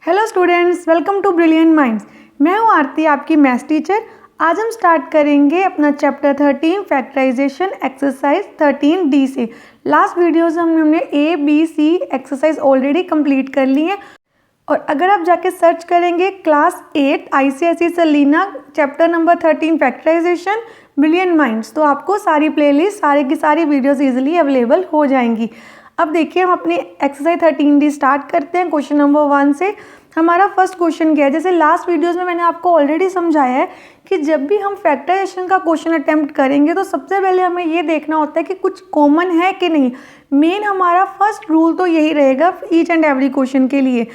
Hello students, welcome to brilliant minds. मैं हूँ आरती, आपकी मैथ्स टीचर। आज हम स्टार्ट करेंगे अपना चैप्टर 13 फैक्टराइजेशन एक्सरसाइज 13D से। लास्ट वीडियोस में हमने A, B, C exercise already complete कर ली है। और अगर आप जाके सर्च करेंगे class 8 ICSE Selina chapter number 13 factorization brilliant minds, तो आपको सारी प्लेलिस्ट सारी की सारी वीडियोस इजीली अवेलेबल हो जाएंगी। अब देखिए, हम अपनी एक्सरसाइज 13D स्टार्ट करते हैं क्वेश्चन नंबर 1 से। हमारा फर्स्ट क्वेश्चन क्या है, जैसे लास्ट वीडियोस में मैंने आपको ऑलरेडी समझाया है कि जब भी हम फैक्टराइजेशन का क्वेश्चन अटेम्प्ट करेंगे तो सबसे पहले हमें ये देखना होता है कि कुछ कॉमन है कि नहीं। मेन हमारा फर्स्ट रूल तो यही रहेगा ईच एंड एवरी क्वेश्चन के लिए।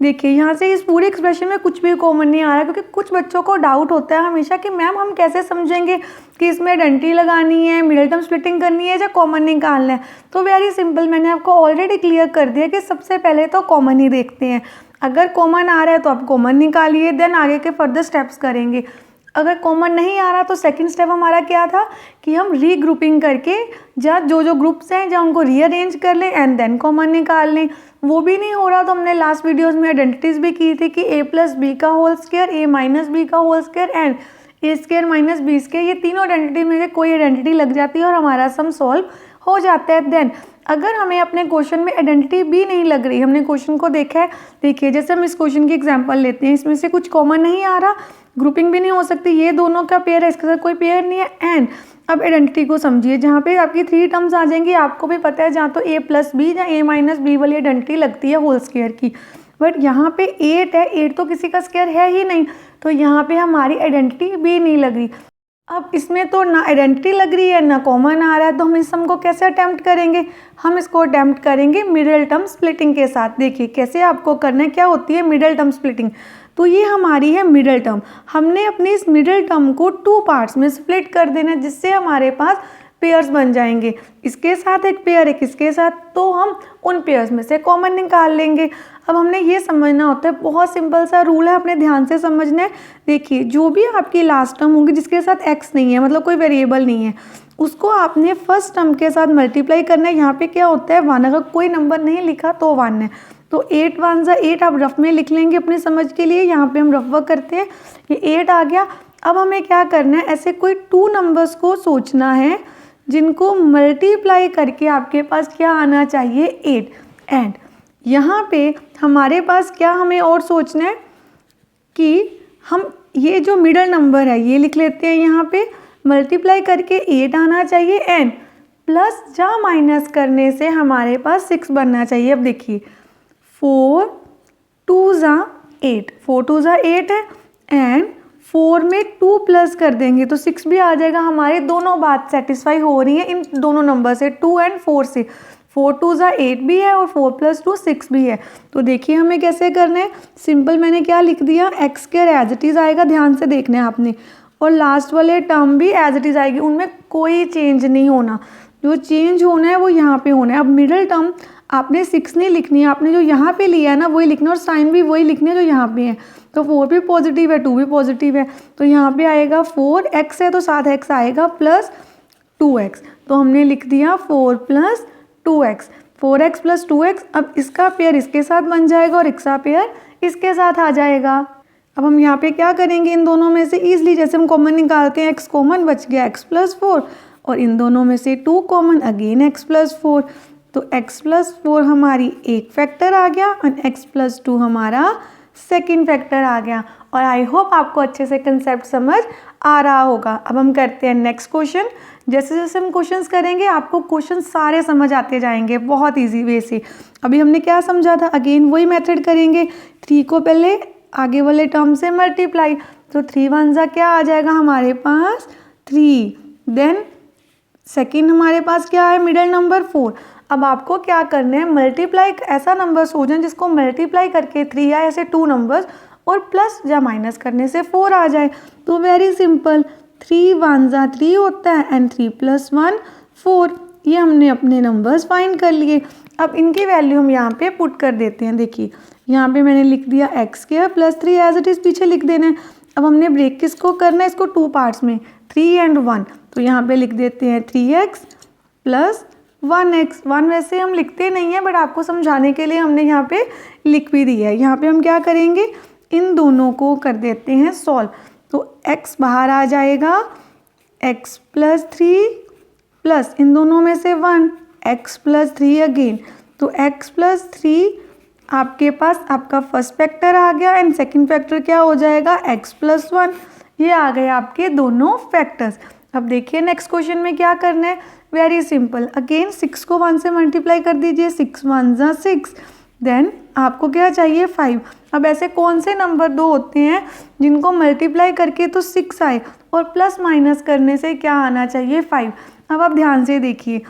देखिए, यहाँ से इस पूरे एक्सप्रेशन में कुछ भी कॉमन नहीं आ रहा, क्योंकि कुछ बच्चों को डाउट होता है हमेशा कि मैम हम कैसे समझेंगे कि इसमें आइडेंटिटी लगानी है, मिडिल टर्म स्प्लिटिंग करनी है या कॉमन निकालना है। तो वेरी सिंपल, मैंने आपको ऑलरेडी क्लियर कर दिया कि सबसे पहले तो कॉमन ही देखते हैं। अगर कॉमन आ रहा है तो आप कॉमन निकालिए, देन आगे के फर्दर स्टेप्स करेंगे। अगर कॉमन नहीं आ रहा तो सेकंड स्टेप हमारा क्या था कि हम रीग्रुपिंग करके जहाँ जो ग्रुप्स हैं जहाँ उनको रीअरेंज कर लें एंड देन कॉमन निकाल लें। वो भी नहीं हो रहा तो हमने लास्ट वीडियोस में आइडेंटिटीज भी की थी कि a+b का होल स्क्वायर, a-b का whole square and a² - b square, ये तीनों आइडेंटिटी में से कोई आइडेंटिटी लग जाती है और हमारा सम सॉल्व हो जाता है। देन अगर हमें अपने क्वेश्चन में आइडेंटिटी भी नहीं लग रही, हमने क्वेश्चन को देखा है, देखिए जैसे हम इस क्वेश्चन की एग्जांपल लेते हैं, इसमें से कुछ कॉमन नहीं आ रहा, ग्रुपिंग भी नहीं हो सकती, ये दोनों का पेयर है, इसके साथ कोई पेयर नहीं है। एंड अब आइडेंटिटी को समझिए, जहाँ पे आपकी 3 टर्म्स आ जाएंगी, आपको भी पता है जहाँ तो a+b या a-b वाली आइडेंटिटी लगती है होल स्क्वायर की। बट यहाँ पे 8 है, 8 तो किसी का स्क्वायर है ही नहीं, तो यहाँ पे हमारी आइडेंटिटी भी नहीं लग रही। अब इसमें तो ना आइडेंटिटी लग रही है ना कॉमन आ रहा है, तो हम इस सम को कैसे अटेम्प्ट करेंगे? हम इसको अटेम्प्ट करेंगे मिडिल टर्म स्प्लिटिंग के साथ। देखिए कैसे आपको करना है, क्या होती है मिडिल टर्म स्प्लिटिंग। तो ये हमारी है मिडिल टर्म, हमने अपनी इस मिडिल टर्म को 2 पार्ट्स में स्प्लिट कर देना है, जिससे हमारे पास पेयर्स बन जाएंगे। इसके साथ एक पेयर, एक इसके साथ, तो हम उन पेयर्स में से कॉमन निकाल लेंगे। अब हमने ये समझना होता है, बहुत सिंपल सा रूल है, अपने ध्यान से समझना है। देखिए, जो भी आपकी लास्ट टर्म होगी जिसके साथ x नहीं है, मतलब कोई वेरिएबल नहीं है, उसको आपने फर्स्ट टर्म के साथ मल्टीप्लाई करना है। यहाँ पे क्या होता है 1, अगर कोई नंबर नहीं लिखा तो 1 है, तो 8 × 1 = 8 आप रफ में लिख लेंगे अपनी समझ के लिए। यहाँ पे हम रफ वर्क करते हैं, ये 8 आ गया। अब हमें क्या करना है, ऐसे कोई 2 नंबर्स को सोचना है जिनको मल्टीप्लाई करके आपके पास क्या आना चाहिए 8। एंड यहाँ पे हमारे पास क्या हमें और सोचना है कि हम ये जो मिडल नंबर है ये लिख लेते हैं, यहाँ पे मल्टीप्लाई करके 8 आना चाहिए एंड प्लस या माइनस करने से हमारे पास 6 बनना चाहिए। अब देखिए 4 2 = 8, 4 2 = 8 है एंड 4 में 2 प्लस कर देंगे तो 6 भी आ जाएगा। हमारी दोनों बात सेटिस्फाई हो रही है इन दोनों नंबर से, 2 एंड 4 से। 4 2 = 8 भी है और 4 + 2 6 भी है। तो देखिए हमें कैसे करना है, सिंपल मैंने क्या लिख दिया, x² एज इट इज़ आएगा, ध्यान से देखना है आपने, और लास्ट वाले टर्म भी एज इट इज़ आएगी, उनमें कोई चेंज नहीं होना। जो चेंज होना है वो यहाँ पे होना है। अब मिडिल टर्म आपने 6 नहीं लिखनी है, आपने जो यहाँ पे लिया है ना वही लिखना, और साइन भी वही लिखने है जो यहाँ पे है। तो 4 भी पॉजिटिव है, 2 भी पॉजिटिव है, तो यहाँ पे आएगा 4x है तो साथ x आएगा प्लस 2x, तो हमने लिख दिया 4 + 2x, 4x + 2x। अब इसका पेयर इसके साथ बन जाएगा और इसका पेयर इसके साथ आ जाएगा। अब हम यहाँ पे क्या करेंगे, इन दोनों में से ईजिली जैसे हम कॉमन निकालते हैं, x कॉमन बच गया, x + 4, और इन दोनों में से 2 कॉमन, अगेन x + 4, तो x + 4 हमारी एक फैक्टर आ गया और x + 2 हमारा सेकंड फैक्टर आ गया। और आई होप आपको अच्छे से कंसेप्ट समझ आ रहा होगा। अब हम करते हैं नेक्स्ट क्वेश्चन। जैसे जैसे हम क्वेश्चंस करेंगे आपको क्वेश्चन सारे समझ आते जाएंगे बहुत इजी वे से। अभी हमने क्या समझा था, अगेन वही मेथड करेंगे, 3 को पहले आगे वाले टर्म से मल्टीप्लाई, तो 3 × 1 = क्या आ जाएगा हमारे पास 3, देन सेकेंड हमारे पास क्या है मिडिल नंबर 4। अब आपको क्या करना है, मल्टीप्लाई ऐसा नंबर सोचना जिसको मल्टीप्लाई करके 3 आए, ऐसे 2 नंबर्स, और प्लस या माइनस करने से 4 आ जाए। तो वेरी सिंपल, 3 × 1 = 3 होता है एंड 3 + 1 4। ये हमने अपने नंबर्स फाइंड कर लिए। अब इनकी वैल्यू हम यहाँ पे पुट कर देते हैं। देखिए यहाँ पे मैंने लिख दिया x² + 3 एज इट इज़, पीछे लिख देना है। अब हमने ब्रेक किसको करना है, इसको 2 पार्ट्स में, 3 एंड 1, तो यहाँ पे लिख देते हैं 3x + 1x। 1 वैसे हम लिखते नहीं हैं बट आपको समझाने के लिए हमने यहाँ पे लिख भी दिया है। यहाँ पे हम क्या करेंगे, इन दोनों को कर देते हैं सॉल्व। तो x बाहर आ जाएगा, x प्लस 3 प्लस इन दोनों में से 1, x प्लस 3 अगेन। तो x प्लस 3 आपके पास आपका फर्स्ट फैक्टर आ गया एंड सेकंड फैक्टर क्या हो जाएगा, x प्लस 1। ये आ गए आपके दोनों फैक्टर्स। अब देखिए नेक्स्ट क्वेश्चन में क्या करना है, वेरी सिंपल। अगेन 6 को 1 से मल्टीप्लाई कर दीजिए, 6 1 जा 6, देन आपको क्या चाहिए 5। अब ऐसे कौन से नंबर दो होते हैं जिनको मल्टीप्लाई करके तो 6 आए और प्लस माइनस करने से क्या आना चाहिए 5। अब आप ध्यान से देखिए,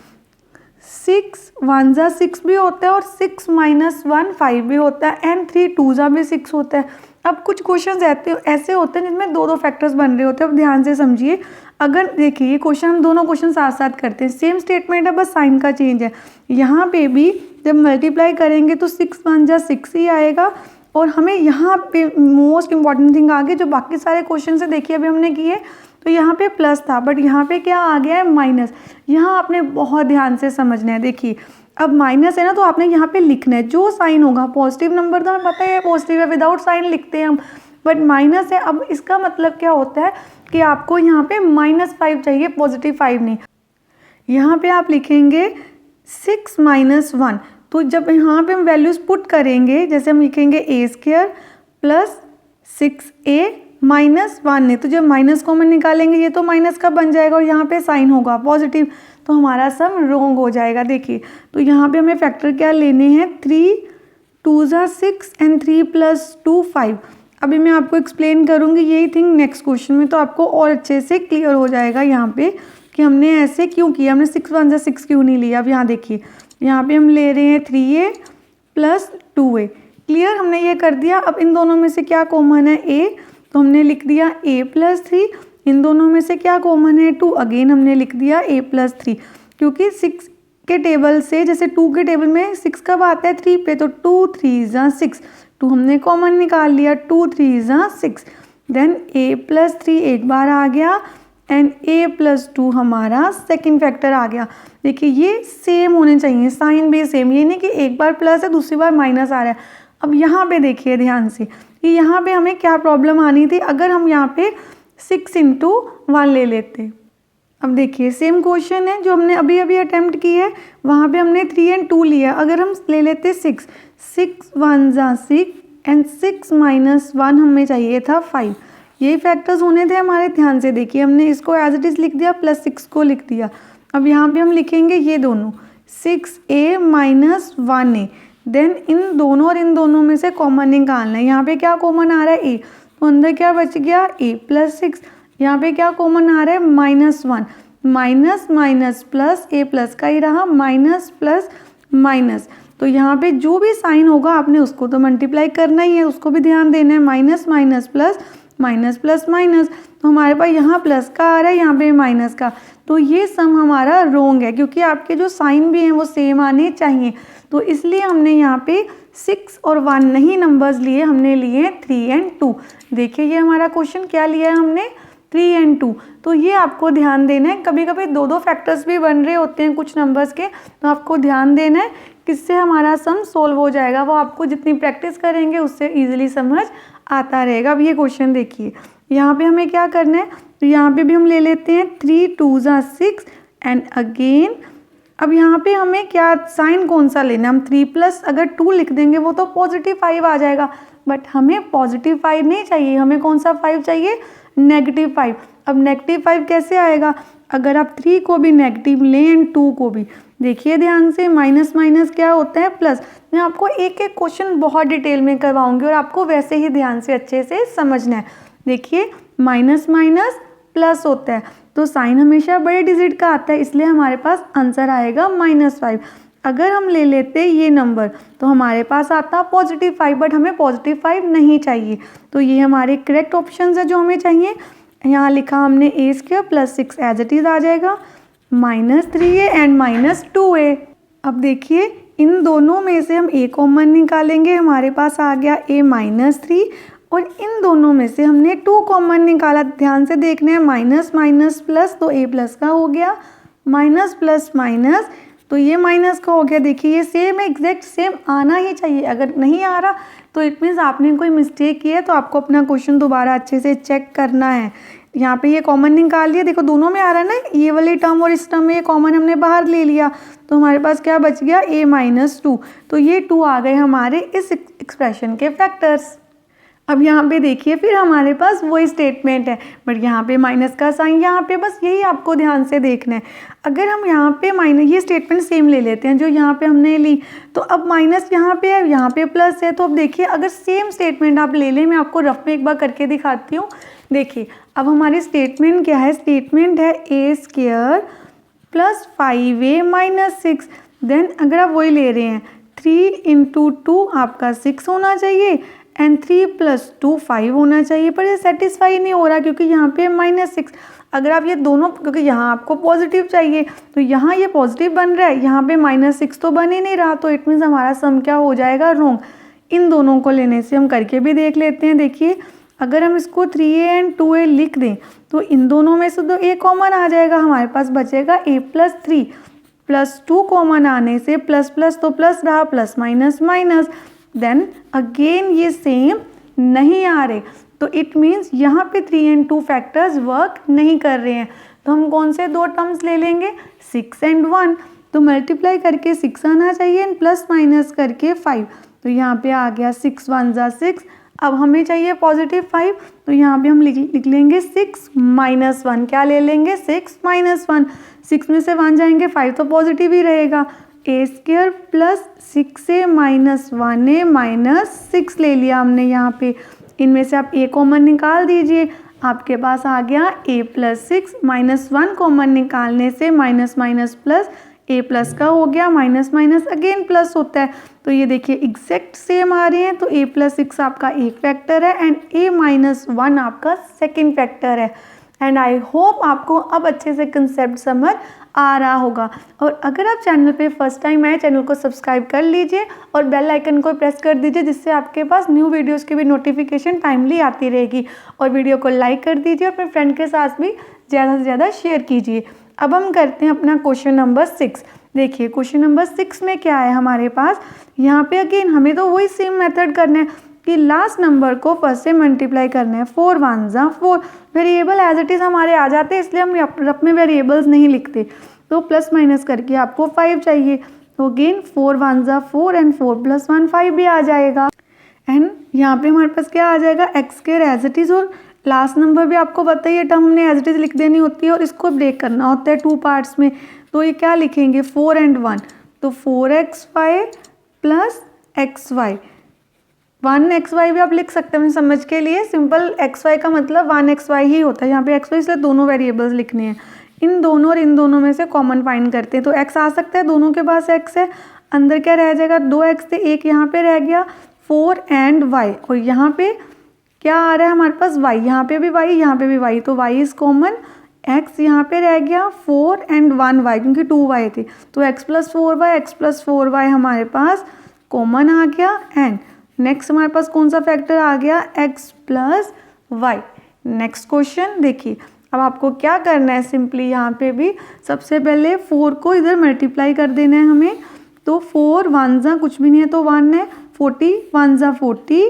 6 1 जा 6 भी होता है और 6 माइनस 1 5 भी होता है एंड 3 2 जा भी 6 होता है। अब कुछ क्वेश्चन ऐसे होते हैं जिनमें दो फैक्टर्स बन रहे होते हैं। अब ध्यान से समझिए, अगर देखिए ये क्वेश्चन हम दोनों क्वेश्चन साथ साथ करते हैं, सेम स्टेटमेंट है बस साइन का चेंज है। यहाँ पे भी जब मल्टीप्लाई करेंगे तो 6 1 जा 6 ही आएगा और हमें यहाँ पे मोस्ट इंपॉर्टेंट थिंग आगे जो बाकी सारे क्वेश्चन से देखिए अभी हमने किए, तो यहाँ पे प्लस था बट यहाँ पे क्या आ गया है माइनस। यहाँ आपने बहुत ध्यान से समझना है। देखिए अब माइनस है ना, तो आपने यहाँ पे लिखना है जो साइन होगा, पॉजिटिव नंबर तो हमें पता है पॉजिटिव है, विदाउट साइन लिखते हैं हम, बट माइनस है। अब इसका मतलब क्या होता है कि आपको यहाँ पे -5 चाहिए, पॉजिटिव 5 नहीं। यहाँ पे आप लिखेंगे 6 - 1, तो जब यहाँ पे हम वैल्यूज़ पुट करेंगे, जैसे हम लिखेंगे a² प्लस 6a -1 है, तो जब माइनस कॉमन निकालेंगे ये तो माइनस का बन जाएगा और यहाँ पे साइन होगा पॉजिटिव, तो हमारा सम रॉन्ग हो जाएगा। देखिए तो यहाँ पे हमें फैक्टर क्या लेने हैं, 3 2 जा 6 एंड 3 + 2 5। अभी मैं आपको एक्सप्लेन करूँगी यही थिंग नेक्स्ट क्वेश्चन में, तो आपको और अच्छे से क्लियर हो जाएगा यहाँ पे कि हमने ऐसे क्यों किया, हमने 6 1 जा 6 क्यों नहीं लिया। अब यहाँ देखिए, यहाँ पे हम ले रहे हैं 3a + 2a। क्लियर, हमने ये कर दिया। अब इन दोनों में से क्या कॉमन है, a, तो हमने लिख दिया a + 3। इन दोनों में से क्या कॉमन है, 2, अगेन हमने लिख दिया a + 3। क्योंकि 6 के टेबल से, जैसे 2 के टेबल में 6 कब आता है 3 पे, तो 2 3 जा 6, 2 हमने कॉमन निकाल लिया, 2 3 जा 6। देन a + 3 एक बार आ गया एंड a + 2 हमारा सेकंड फैक्टर आ गया। देखिए ये सेम होने चाहिए, साइन भी सेम, ये नहीं कि एक बार प्लस है दूसरी बार माइनस आ रहा है। अब यहाँ पे देखिए ध्यान से कि यहाँ पे हमें क्या प्रॉब्लम आनी थी, अगर हम यहाँ पे 6 × 1 ले लेते। अब देखिए सेम क्वेश्चन है जो हमने अभी अभी अटेम्प्ट की है, वहाँ पे हमने 3 और 2 लिया। अगर हम ले लेते 6 1 जा 6 एंड 6 - 1 हमें चाहिए था 5। यही फैक्टर्स होने थे हमारे। ध्यान से देखिए, हमने इसको एज इट इज़ लिख दिया, +6 को लिख दिया। अब यहाँ पे हम लिखेंगे ये दोनों 6a - 1a। देन इन दोनों और इन दोनों में से कॉमन निकालना है। यहाँ पे क्या कॉमन आ रहा है, a, तो अंदर क्या बच गया a + 6। यहाँ पे क्या कॉमन आ रहा है, -1, minus minus plus, a plus का ही रहा, माइनस प्लस माइनस। तो यहाँ पे जो भी साइन होगा आपने उसको तो मल्टीप्लाई करना ही है, उसको भी ध्यान देना है। Minus minus plus, minus plus minus, तो हमारे पास यहाँ प्लस का आ रहा है, यहाँ पे माइनस का। तो ये सम हमारा रोंग है क्योंकि आपके जो साइन भी हैं वो सेम आने चाहिए। तो इसलिए हमने यहाँ पे 6 और 1 नहीं नंबर्स लिए, हमने लिए 3 और 2। देखिए ये हमारा क्वेश्चन क्या लिया है हमने, 3 और 2। तो ये आपको ध्यान देना है, कभी कभी दो फैक्टर्स भी बन रहे होते हैं कुछ नंबर्स के, तो आपको ध्यान देना है किससे हमारा सम सोल्व हो जाएगा। वो आपको जितनी प्रैक्टिस करेंगे उससे ईजिली समझ आता रहेगा। अब ये क्वेश्चन देखिए, यहाँ पे हमें क्या करना है, तो यहाँ पे भी हम ले लेते हैं 3 2 जा 6 एंड अगेन। अब यहाँ पे हमें क्या साइन कौन सा लेना है, हम 3 प्लस अगर 2 लिख देंगे वो तो +5 आ जाएगा, बट हमें +5 नहीं चाहिए, हमें कौन सा 5 चाहिए, -5। अब -5 कैसे आएगा, अगर आप 3 को भी नेगेटिव लें एंड 2 को भी। देखिए ध्यान से, माइनस माइनस क्या होता है, प्लस। मैं आपको एक एक क्वेश्चन बहुत डिटेल में करवाऊंगी और आपको वैसे ही ध्यान से अच्छे से समझना है। देखिए माइनस माइनस प्लस होता है, तो साइन हमेशा बड़े डिजिट का आता है, इसलिए हमारे पास आंसर आएगा -5। अगर हम ले लेते ये नंबर तो हमारे पास आता +5, बट हमें +5 नहीं चाहिए। तो ये हमारे करेक्ट ऑप्शन है जो हमें चाहिए। यहाँ लिखा हमने a² + 6 एज इट इज़ आ जाएगा, -3a एंड -2a। अब देखिए इन दोनों में से हम a कॉमन निकालेंगे, हमारे पास आ गया a -3, और इन दोनों में से हमने 2 कॉमन निकाला। ध्यान से देखना है, माइनस माइनस प्लस, तो a प्लस का हो गया, माइनस प्लस माइनस तो ये माइनस का हो गया। देखिए ये सेम है, एग्जैक्ट सेम आना ही चाहिए। अगर नहीं आ रहा तो इट मीन्स आपने कोई मिस्टेक की है, तो आपको अपना क्वेश्चन दोबारा अच्छे से चेक करना है। यहाँ पे ये कॉमन निकाल लिया, देखो दोनों में आ रहा है ना, ये वाली टर्म और इस टर्म में ये कॉमन हमने बाहर ले लिया, तो हमारे पास क्या बच गया, a-2। तो ये 2 आ गए हमारे इस एक्सप्रेशन के फैक्टर्स। अब यहाँ पे देखिए फिर हमारे पास वही स्टेटमेंट है, बट यहाँ पे माइनस का साइन, यहाँ पे बस यही आपको ध्यान से देखना है। अगर हम यहाँ पे माइनस, ये स्टेटमेंट सेम ले लेते हैं जो यहाँ पे हमने ली, तो अब माइनस यहाँ पे है, यहाँ पे प्लस है। तो अब देखिए अगर सेम स्टेटमेंट आप ले लें, मैं आपको रफ में एक बार करके दिखाती हूँ। देखिए अब हमारी स्टेटमेंट क्या है, स्टेटमेंट है a² + 5a - 6। देन अगर आप वही ले रहे हैं 3 × 2 आपका 6 होना चाहिए एंड 3 + 2 5 होना चाहिए, पर ये सेटिस्फाई नहीं हो रहा क्योंकि यहाँ पे -6। अगर आप ये दोनों, क्योंकि यहाँ आपको पॉजिटिव चाहिए तो यहाँ ये पॉजिटिव बन रहा है, यहाँ पे -6 तो बन ही नहीं रहा, तो इट मीन्स हमारा सम क्या हो जाएगा, रॉन्ग। इन दोनों को लेने से हम करके भी देख लेते हैं। देखिए अगर हम इसको 3a एंड 2a लिख दें तो इन दोनों में से तो a कॉमन आ जाएगा, हमारे पास बचेगा a + 3 + 2 कॉमन आने से प्लस प्लस तो प्लस रहा, plus minus minus. Then again ये सेम नहीं आ रहे, तो इट मीन्स यहाँ पे 3 एंड 2 फैक्टर्स वर्क नहीं कर रहे हैं। तो हम कौन से दो टर्म्स ले लेंगे, 6 एंड 1। तो मल्टीप्लाई करके 6 आना चाहिए एंड प्लस माइनस करके 5। तो यहाँ पे आ गया 6 × 1 = 6। अब हमें चाहिए +5, तो यहाँ पे हम लिख लेंगे 6 - 1। क्या ले लेंगे, 6 - 1। 6 में से 1 जाएंगे, 5 तो पॉजिटिव ही रहेगा। a² + 6a - 1a - 6 ले लिया हमने यहाँ पे। इनमें से आप a कॉमन निकाल दीजिए, आपके पास आ गया a + 6 -1 कॉमन निकालने से माइनस माइनस प्लस, a+ का हो गया माइनस माइनस अगेन प्लस होता है। तो ये देखिए एग्जैक्ट सेम आ रहे हैं, तो a + 6 आपका एक फैक्टर है एंड a - 1 आपका सेकेंड फैक्टर है। एंड आई होप आपको अब अच्छे से कंसेप्ट समझ आ रहा होगा। और अगर आप चैनल पे फर्स्ट टाइम आए, चैनल को सब्सक्राइब कर लीजिए और बेल आइकन को प्रेस कर दीजिए, जिससे आपके पास न्यू वीडियोस की भी नोटिफिकेशन टाइमली आती रहेगी। और वीडियो को लाइक कर दीजिए और अपने फ्रेंड के साथ भी ज़्यादा से ज़्यादा शेयर कीजिए। अब हम करते हैं अपना क्वेश्चन नंबर 6। देखिए क्वेश्चन नंबर 6 में क्या है हमारे पास, यहाँ पे अगेन हमें तो वही सेम मेथड करना है कि लास्ट नंबर को फर्स्ट से मल्टीप्लाई करना है। 4 × 1 = 4। वेरिएबल एज इट इज़ हमारे आ जाते हैं, इसलिए हम रफ में वेरिएबल्स नहीं लिखते। तो प्लस माइनस करके आपको 5 चाहिए, तो अगेन 4 × 1 = 4 एंड 4 + 1 5 भी आ जाएगा। एंड यहाँ पे हमारे पास क्या आ जाएगा, x² एज इट इज़। और लास्ट नंबर भी आपको पता ही है, टर्म हमने एज इट इज़ लिख देनी होती है और इसको ब्रेक करना होता है 2 पार्ट्स में। तो ये क्या लिखेंगे, 4 एंड 1, तो 4xy + xy। 1xy भी आप लिख सकते हैं समझ के लिए, सिंपल xy का मतलब 1xy ही होता है। यहाँ पे xy इसलिए दोनों वेरिएबल्स लिखने हैं। इन दोनों और इन दोनों में से कॉमन फाइंड करते हैं, तो x आ सकता है, दोनों के पास x है। अंदर क्या रह जाएगा, 2x थे, एक यहाँ पे रह गया 4 एंड y। और यहाँ पे क्या आ रहा है हमारे पास, y। यहाँ पे भी y, यहाँ पे भी y, तो y इज़ कॉमन। x यहाँ पे रह गया 4 एंड 1y, क्योंकि 2y थे, तो x + 4y, x + 4y हमारे पास कॉमन आ गया। एंड नेक्स्ट हमारे पास कौन सा फैक्टर आ गया, x + y। नेक्स्ट क्वेश्चन देखिए, अब आपको क्या करना है, सिंपली यहाँ पे भी सबसे पहले 4 को इधर मल्टीप्लाई कर देना है हमें। तो 4 × 1 = कुछ भी नहीं है, तो 1 है, 40 × 1 = 40।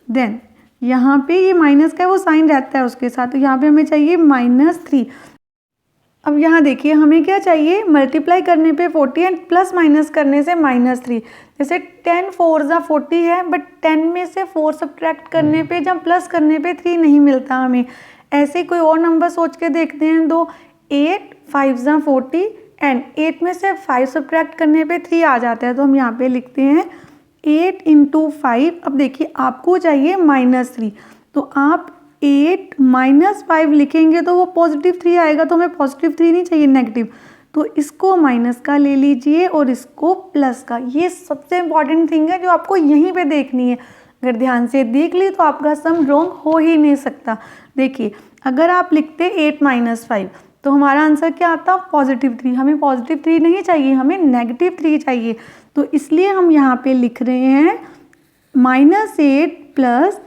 देन यहाँ पे ये माइनस का है, वो साइन रहता है उसके साथ, तो यहाँ पे हमें चाहिए -3। अब यहाँ देखिए हमें क्या चाहिए, मल्टीप्लाई करने पे 40 एंड प्लस माइनस करने से -3। जैसे 10 × 4 = 40 है, बट 10 में से 4 सब्ट्रैक्ट करने पे, जब प्लस करने पे 3 नहीं मिलता हमें। ऐसे कोई और नंबर सोच के देखते हैं, 2 8 × 5 = 40 एंड 8 में से 5 सब्ट्रैक्ट करने पे 3 आ जाता है, तो हम यहाँ पे लिखते हैं 8 × 5। अब देखिए आपको चाहिए -3, तो आप 8 - 5 लिखेंगे तो वो +3 आएगा, तो हमें +3 नहीं चाहिए, नेगेटिव। तो इसको माइनस का ले लीजिए और इसको प्लस का। ये सबसे इम्पॉर्टेंट थिंग है जो आपको यहीं पे देखनी है। अगर ध्यान से देख ली तो आपका सम रॉन्ग हो ही नहीं सकता। देखिए अगर आप लिखते 8 - 5 तो हमारा आंसर क्या आता, +3। हमें +3 नहीं चाहिए, हमें -3 चाहिए। तो इसलिए हम यहाँ पे लिख रहे हैं -8 +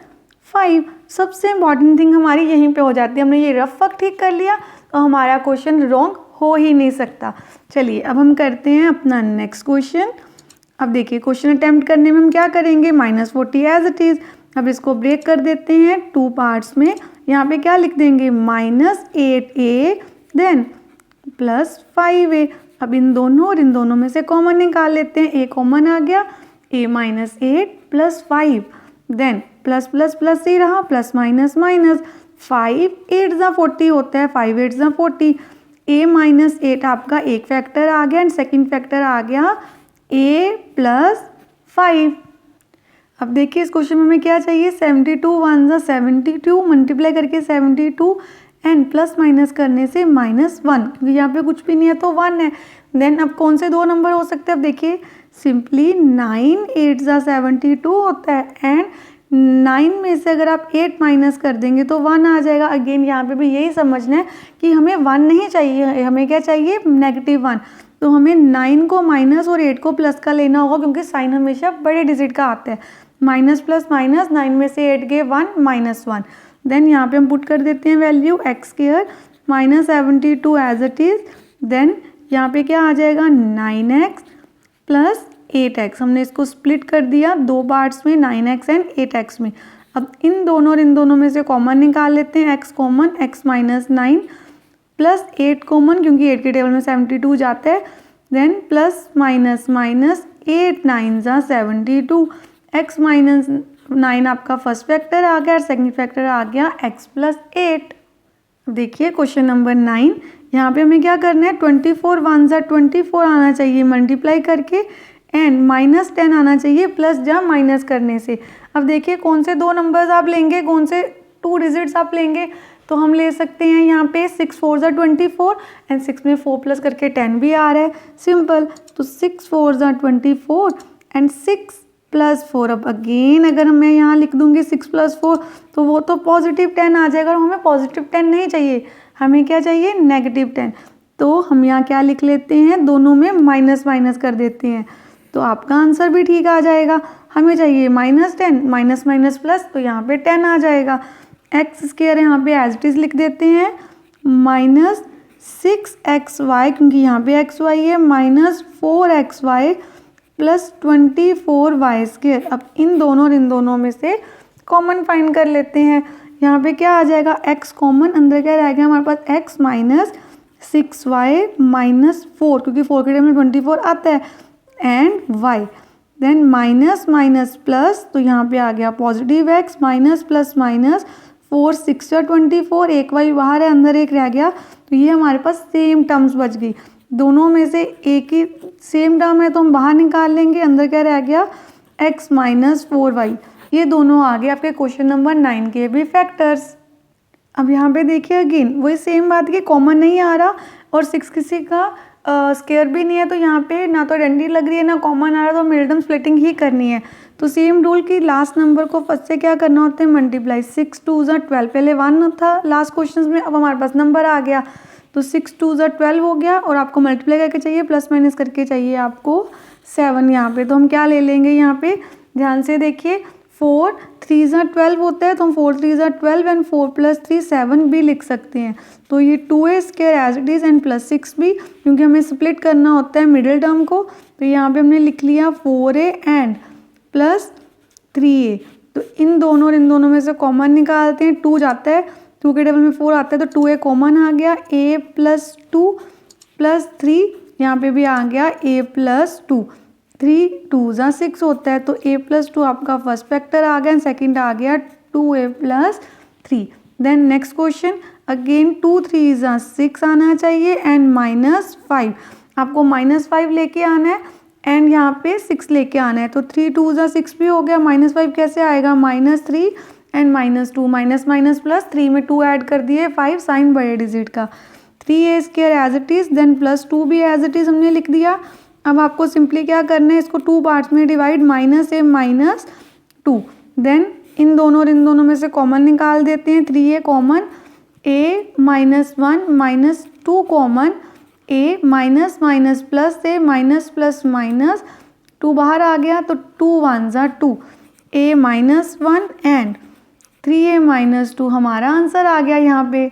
5। सबसे इम्पॉर्टेंट थिंग हमारी यहीं पे हो जाती है। हमने ये रफ वर्क ठीक कर लिया तो हमारा क्वेश्चन रॉन्ग हो ही नहीं सकता। चलिए अब हम करते हैं अपना नेक्स्ट क्वेश्चन। अब देखिए क्वेश्चन अटेम्प्ट करने में हम क्या करेंगे, -40 एज इट इज़। अब इसको ब्रेक कर देते हैं 2 पार्ट्स में। यहाँ पे क्या लिख देंगे, -8a देन +5a। अब इन दोनों और इन दोनों में से कॉमन निकाल लेते हैं। a कॉमन आ गया, a -8 + 5 then plus plus plus ही रहा, प्लस माइनस माइनस। 5 8 ज़ा 40 होता है, 5 8 ज़ा 40। a -8 आपका एक फैक्टर आ गया एंड सेकेंड फैक्टर आ गया a + 5। अब देखिए इस क्वेश्चन में हमें क्या चाहिए, 72 1 ज़ा 72 मल्टीप्लाई करके 72 एंड प्लस माइनस करने से -1, क्योंकि यहाँ पे कुछ भी नहीं है तो 1 है। देन अब कौन से दो नंबर हो सकते हैं, अब देखिए सिंपली 9 8 ज़ा 72 होता है एंड 9 में से अगर आप 8 माइनस कर देंगे तो 1 आ जाएगा। अगेन यहाँ पे भी यही समझना है कि हमें 1 नहीं चाहिए, हमें क्या चाहिए, -1। तो हमें 9 को माइनस और 8 को प्लस का लेना होगा, क्योंकि साइन हमेशा बड़े डिजिट का आता है। माइनस प्लस माइनस, 9 में से 8 गए 1 -1। देन यहाँ पे हम पुट कर देते हैं value x² -72 as it is. Then यहाँ पे क्या आ जाएगा, 9x + 8x। हमने इसको स्प्लिट कर दिया 2 पार्ट्स में, 9x एंड 8x में। अब इन दोनों और इन दोनों में से कॉमन निकाल लेते हैं, x कॉमन, x -9 + 8 कॉमन, क्योंकि 8 के टेबल में 72 जाता है। देन प्लस माइनस माइनस, 8 9 ज़ा 72, x -9 आपका फर्स्ट फैक्टर आ गया और सेकंड फैक्टर आ गया x + 8। देखिए क्वेश्चन नंबर 9, यहाँ पे हमें क्या करना है, 24 1 ज़ा 24 आना चाहिए मल्टीप्लाई करके एंड -10 आना चाहिए प्लस या माइनस करने से। अब देखिए कौन से दो नंबर्स आप लेंगे, कौन से 2 डिजिट्स आप लेंगे, तो हम ले सकते हैं यहाँ पे 6 4 ज़ा 24 एंड 6 में 4 प्लस करके 10 भी आ रहा है, सिंपल। तो 6 4 ज़ा 24 एंड 6 + 4। अब अगेन अगर मैं यहाँ लिख दूंगी 6 + 4 तो वो तो +10 आ जाएगा, और हमें +10 नहीं चाहिए, हमें क्या चाहिए, -10। तो हम यहाँ क्या लिख लेते हैं, दोनों में माइनस माइनस कर देते हैं, तो आपका आंसर भी ठीक आ जाएगा। हमें चाहिए -10, माइनस माइनस प्लस, तो यहाँ पे 10 आ जाएगा। x² यहाँ पे एज इट इज़ लिख देते हैं, -6xy, क्योंकि यहाँ पे xy है, -4xy + 24y²। अब इन दोनों और इन दोनों में से कॉमन फाइंड कर लेते हैं। यहाँ पे क्या आ जाएगा, x कॉमन, अंदर क्या रह गया हमारे पास, x - 6y - 4, क्योंकि 4 के टेबल में 24 आता है, and y। Then minus minus plus, तो यहाँ पे आ गया positive x, minus plus minus, 4 6 या 24, एक y बाहर है, अंदर एक रह गया, तो ये हमारे पास सेम टर्म्स बच गई। दोनों में से एक ही सेम टर्म है तो हम बाहर निकाल लेंगे, अंदर क्या रह गया, x - 4y। ये दोनों आ गए आपके क्वेश्चन नंबर 9 के भी फैक्टर्स। अब यहाँ पे देखिए अगेन वही सेम बात कि कॉमन नहीं आ रहा और 6 किसी का स्केयर भी नहीं है, तो यहाँ पे ना तो आइडेंटिटी लग रही है ना कॉमन आ रहा है, तो मिडल स्प्लिटिंग ही करनी है। तो सेम रूल की लास्ट नंबर को फर्स्ट से क्या करना होता है, मल्टीप्लाई। 6 2 ज़ा 12, पहले 1 था लास्ट क्वेश्चन में, अब हमारे पास नंबर आ गया, तो 6 2 ज़ा 12 हो गया, और आपको मल्टीप्लाई करके चाहिए, प्लस माइनस करके चाहिए आपको 7 यहाँ पे। तो हम क्या ले लेंगे यहाँ पे, ध्यान से देखिए, 4 3 ज़ा 12 होता है, तो हम 4 3 ज़ा 12 एंड 4 + 3 7 भी लिख सकते हैं। तो ये 2a² as it is and +6 भी, क्योंकि हमें स्प्लिट करना होता है मिडिल टर्म को, तो यहाँ पे हमने लिख लिया 4a एंड +3a। तो इन दोनों और इन दोनों में से कॉमन निकालते हैं, 2 जाता है, 2 के टेबल में 4 आता है, तो 2a कॉमन आ गया, a + 2 + 3, यहाँ पे भी आ गया a + 2, 3 2 ज़ा 6 होता है, तो a + 2 आपका फर्स्ट फैक्टर आ गया, सेकंड आ गया 2a + 3। Then next question, again 2 3 ज़ा 6 आना चाहिए एंड -5, आपको -5 लेके आना है एंड यहाँ पे 6 लेके आना है, तो 3 2 ज़ा 6 भी हो गया, -5 कैसे आएगा, -3 एंड -2, माइनस माइनस प्लस, 3 में 2 ऐड कर दिए, 5 साइन बड़े डिजिट का, 3a² as it is, then +2 भी एज इट इज़ हमने लिख दिया। अब आपको सिंपली क्या करना है, इसको 2 पार्ट्स में डिवाइड, -a -2। देन इन दोनों और इन दोनों में से कॉमन निकाल देते हैं, 3a common, a -1 -2 common, a minus minus plus, a minus plus minus, 2 बाहर आ गया, तो 2 1 ज़ा 2, a -1 एंड 3a - 2 हमारा आंसर आ गया यहाँ पे।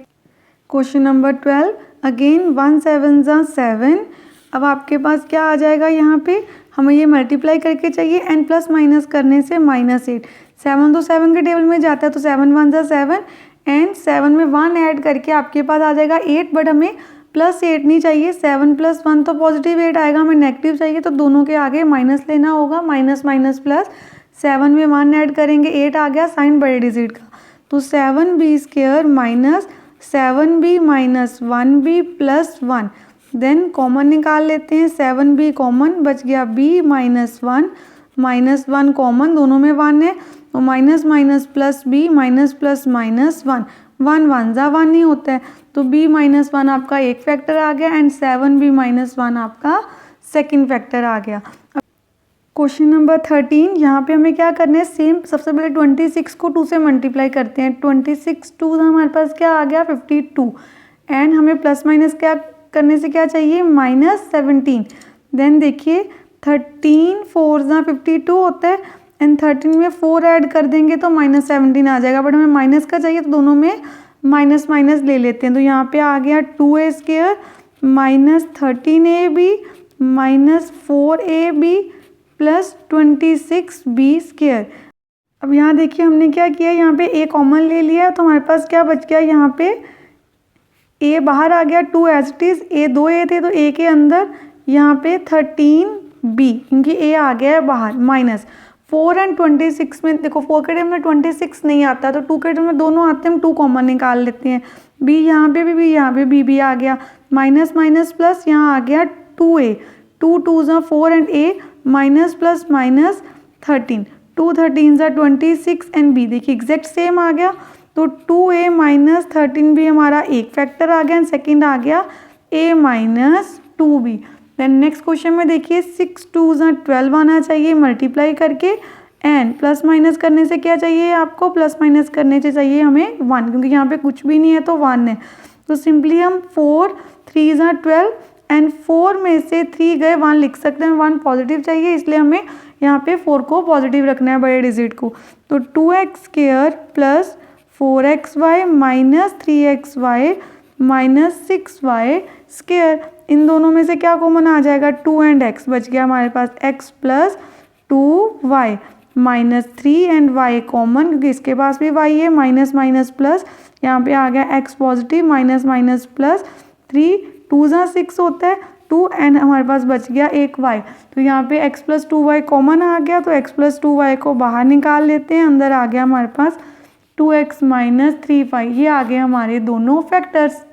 क्वेश्चन नंबर 12, अगेन 1 7 ज़ा 7। अब आपके पास क्या आ जाएगा, यहाँ पे हमें ये मल्टीप्लाई करके चाहिए एंड प्लस माइनस करने से -8। 7 तो 7 के टेबल में जाता है तो 7 1 ज़ा 7 एंड 7 में 1 ऐड करके आपके पास आ जाएगा 8, बट हमें +8 नहीं चाहिए। 7 + 1 तो +8 आएगा, हमें नेगेटिव चाहिए तो दोनों के आगे माइनस लेना होगा, माइनस माइनस प्लस। 7 में 1 ऐड करेंगे 8 आ गया साइन बड़े डिजिट का, तो 7b² minus 7b minus 1b plus 1। Then common निकाल लेते हैं, 7b कॉमन बच गया b माइनस 1 माइनस 1 कॉमन, दोनों में 1 है तो minus minus plus b minus plus minus 1। 1 1 ज़ा 1 ही होता है तो b माइनस 1 आपका एक फैक्टर आ गया एंड 7b माइनस 1 आपका सेकंड फैक्टर आ गया। क्वेश्चन नंबर 13, यहाँ पे हमें क्या करना है, सेम सबसे पहले 26 को 2 से मल्टीप्लाई करते हैं। 26 2 हमारे पास क्या आ गया 52 एंड हमें प्लस माइनस क्या करने से क्या चाहिए -17। देन देखिए 13 4 ज़ा 52 होता है एंड 13 में 4 ऐड कर देंगे तो -17 आ जाएगा, बट हमें माइनस का चाहिए तो दोनों में माइनस माइनस ले लेते हैं। तो यहाँ पे आ गया 2a² minus 13ab minus 4ab plus 26b²। अब यहाँ देखिए हमने क्या किया, यहाँ पे a कॉमन ले लिया तो हमारे पास क्या बच गया, यहाँ पे a बाहर आ गया, 2 as it is, a 2 a थे तो a के अंदर यहाँ पे 13b क्योंकि a आ गया है बाहर, माइनस 4 एंड 26 में देखो 4 के टेबल में 26 नहीं आता तो 2 के टेबल में दोनों आते हैं, हम 2 कॉमन निकाल लेते हैं। b यहाँ पे भी यहाँ पे b आ गया, माइनस माइनस प्लस यहाँ आ गया 2a, 2 2 ज़ा 4 and a minus plus minus 13, 2 13 ज़ा 26 एंड b देखिए एग्जैक्ट सेम आ गया तो 2a माइनस 13b हमारा एक फैक्टर आ गया एंड सेकेंड आ गया a minus 2b। Then next question में देखिए 6 2 ज़ा 12 आना चाहिए मल्टीप्लाई करके एंड प्लस माइनस करने से क्या चाहिए आपको, प्लस माइनस करने से चाहिए हमें 1 क्योंकि यहाँ पे कुछ भी नहीं है तो 1 है। तो सिंपली हम 4 3 ज़ा 12 एंड 4 में से 3 गए 1 लिख सकते हैं, 1 पॉजिटिव चाहिए इसलिए हमें यहाँ पे 4 को पॉजिटिव रखना है बड़े डिजिट को। तो 2x² plus 4xy minus 3xy minus 6y², इन दोनों में से क्या कॉमन आ जाएगा 2 एंड x बच गया हमारे पास, x plus 2y minus 3 and y common क्योंकि इसके पास भी y है, माइनस माइनस प्लस यहाँ पे आ गया x positive minus minus plus 3 2 ज़ा 6 होता है 2 एंड हमारे पास बच गया एक y, तो यहाँ पे x प्लस 2y कॉमन आ गया तो x प्लस 2y को बाहर निकाल लेते हैं, अंदर आ गया हमारे पास 2x माइनस 3y, ये आ गए हमारे दोनों फैक्टर्स।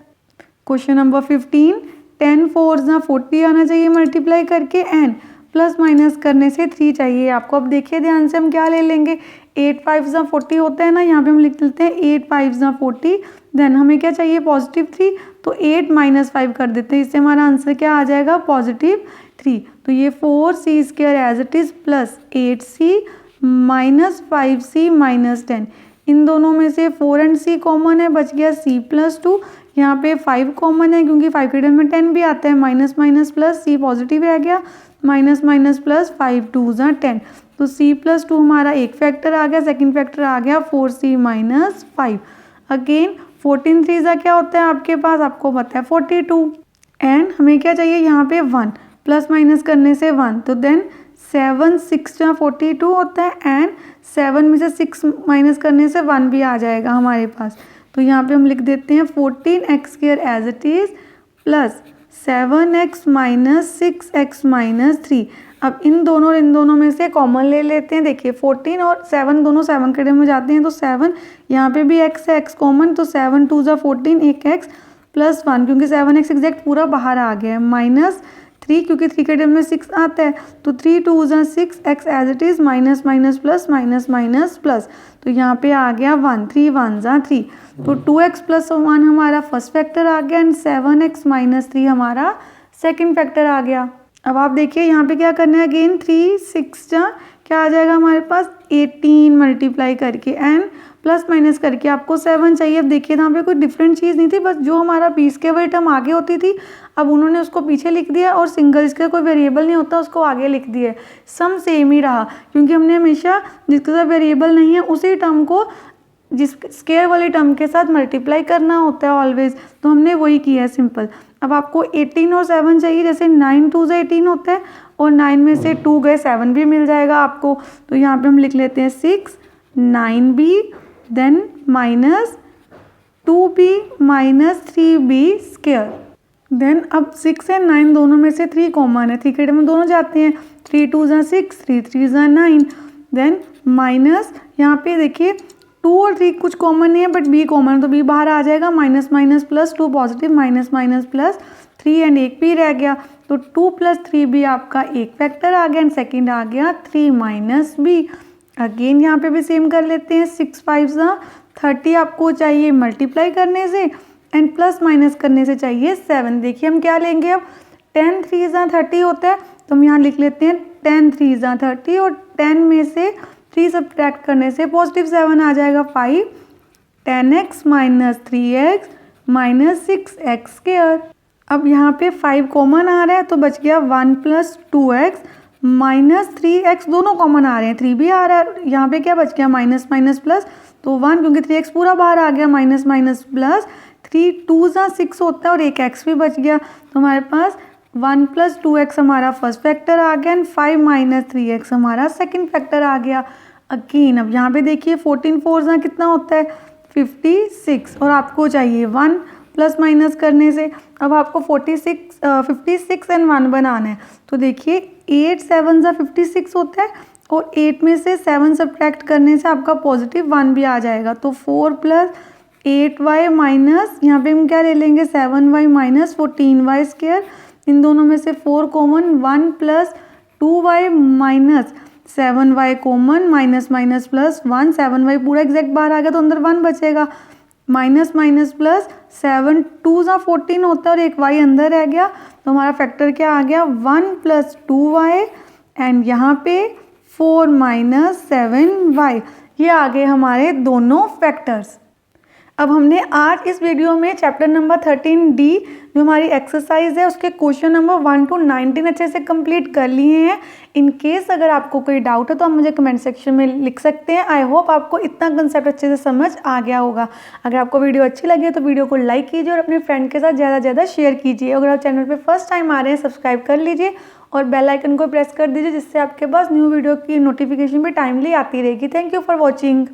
क्वेश्चन नंबर 15, 10 4 ज़ा 40 आना चाहिए मल्टीप्लाई करके एंड प्लस माइनस करने से 3 चाहिए आपको। अब देखिए ध्यान से हम क्या ले लेंगे, 8 5 ज़ा 40 होता है ना, यहाँ पे हम लिख लेते हैं 8 5 ज़ा 40, देन हमें क्या चाहिए +3 तो 8 माइनस 5 कर देते हैं, इससे हमारा आंसर क्या आ जाएगा +3। तो ये 4c² as it is plus 8c minus 5c minus 10, इन दोनों में से 4 एंड c कॉमन है बच गया c प्लस 2, यहाँ पे 5 कॉमन है क्योंकि 5 के टेबल में 10 भी आता है, minus minus plus c positive आ गया, माइनस माइनस प्लस 5 2 ज़ा 10, तो c प्लस 2 हमारा एक फैक्टर आ गया, सेकंड फैक्टर आ गया 4c माइनस 5। अगेन 14 3 ज़ा क्या होता है आपके पास, आपको पता है 42 एंड हमें क्या चाहिए यहाँ पे 1 प्लस माइनस करने से 1, तो देन 7 6 ज़ा 42 होता है एंड 7 में से 6 माइनस करने से 1 भी आ जाएगा हमारे पास, तो यहाँ पे हम लिख देते हैं 14x² as it is plus 7x minus 6x minus 3। अब इन दोनों में से कॉमन ले लेते हैं, देखिए 14 और 7 दोनों 7 के टेबल में जाते हैं तो 7 यहाँ पे भी x है, x कॉमन, तो 7 2 ज़ा 14 एक x प्लस 1 क्योंकि 7x एग्जैक्ट पूरा बाहर आ गया है, माइनस 3 क्योंकि 3 के टेबल में 6 आता है तो 3 2 ज़ा 6 x as it is minus minus plus minus minus plus, तो यहाँ पे आ गया 1 3 1 ज़ा 3, तो 2x प्लस 1 हमारा फर्स्ट फैक्टर आ गया एंड 7x माइनस 3 हमारा सेकंड फैक्टर आ गया। अब आप देखिए यहाँ पे क्या करना है, अगेन 3 6 ज़ा क्या आ जाएगा हमारे पास 18 मल्टीप्लाई करके एंड प्लस माइनस करके आपको 7 चाहिए। अब देखिए यहाँ पे कोई डिफरेंट चीज़ नहीं थी, बस जो हमारा b² टर्म आगे होती थी अब उन्होंने उसको पीछे लिख दिया और सिंगल इसका कोई वेरिएबल नहीं होता उसको आगे लिख दिया, सम सेम ही रहा क्योंकि हमने हमेशा जिसके साथ वेरिएबल नहीं है उसी टर्म को जिस स्केयर वाले टर्म के साथ मल्टीप्लाई करना होता है ऑलवेज, तो हमने वही किया है सिंपल। अब आपको 18 और 7 चाहिए, जैसे 9 2 से 18 होता है और 9 में से 2 गए 7 भी मिल जाएगा आपको। तो यहाँ पे हम लिख लेते हैं 6 9b then minus 2b minus 3b square. Then अब 6 एंड 9 दोनों में से 3 कॉमन है, 3 के में दोनों जाते हैं, 3 2 ज़ा 6 3 3 ज़ा 9 देन माइनस यहाँ पे देखिए 2 और 3 कुछ कॉमन नहीं है बट b कॉमन है तो b बाहर आ जाएगा, minus minus plus 2 positive minus minus plus 3 and एक p रह गया। तो 2 प्लस 3b आपका एक फैक्टर आ गया एंड सेकेंड आ गया 3 माइनस b। अगेन यहाँ पे भी सेम कर लेते हैं, 6 5 ज़ा 30 आपको चाहिए मल्टीप्लाई करने से एंड प्लस माइनस करने से चाहिए 7। देखिए हम क्या लेंगे अब, 10 3 ज़ा 30 होता है तो हम यहाँ लिख लेते हैं 10 3 ज़ा 30 और 10 में से 3 सब्ट्रैक्ट करने से पॉजिटिव 7 आ जाएगा 5 10x minus 3x minus 6x square. अब यहाँ पे 5 कॉमन आ रहा है तो बच गया 1 प्लस 2x माइनस 3x, दोनों कॉमन आ रहे हैं, 3 भी आ रहा है। यहाँ पे क्या बच गया माइनस माइनस प्लस, तो 1 क्योंकि 3x पूरा बाहर आ गया, माइनस माइनस प्लस 3 2 ज़ा 6 होता है और एक x भी बच गया। तो हमारे पास 1 प्लस 2x हमारा फर्स्ट फैक्टर आ गया एंड 5 माइनस 3x हमारा सेकंड फैक्टर आ गया। अगेन अब यहाँ पे देखिए 14 4 ज़ा कितना होता है 56 और आपको चाहिए 1 प्लस माइनस करने से। अब आपको 56 एंड 1 बनाना है तो देखिए 8 7 ज़ा 56 होता है और 8 में से 7 सब्ट्रैक्ट करने से आपका पॉजिटिव 1 भी आ जाएगा। तो 4 प्लस 8y माइनस यहाँ पे हम क्या ले लेंगे 7y माइनस 14y स्क्वायर, इन दोनों में से 4 common 1 plus 2y minus 7y common minus minus plus 1 7y पूरा एग्जैक्ट बाहर आ गया तो अंदर 1 बचेगा, माइनस माइनस प्लस 7 2 ज़ा 14 होता है और एक y अंदर रह गया तो हमारा फैक्टर क्या आ गया 1 प्लस 2y एंड यहाँ पे 4 माइनस 7y। ये आ गए हमारे दोनों फैक्टर्स। अब हमने आज इस वीडियो में चैप्टर नंबर 13D जो हमारी एक्सरसाइज है उसके क्वेश्चन नंबर 1 to 19 अच्छे से कंप्लीट कर लिए हैं। इन केस अगर आपको कोई डाउट है तो आप मुझे कमेंट सेक्शन में लिख सकते हैं। आई होप आपको इतना कंसेप्ट अच्छे से समझ आ गया होगा। अगर आपको वीडियो अच्छी लगी तो वीडियो को लाइक कीजिए और अपने फ्रेंड के साथ ज़्यादा से ज़्यादा शेयर कीजिए। अगर आप चैनल पर फर्स्ट टाइम आ रहे हैं सब्सक्राइब कर लीजिए और बेल आइकन को प्रेस कर दीजिए जिससे आपके पास न्यू वीडियो की नोटिफिकेशन भी टाइमली आती रहेगी। Thank you for watching.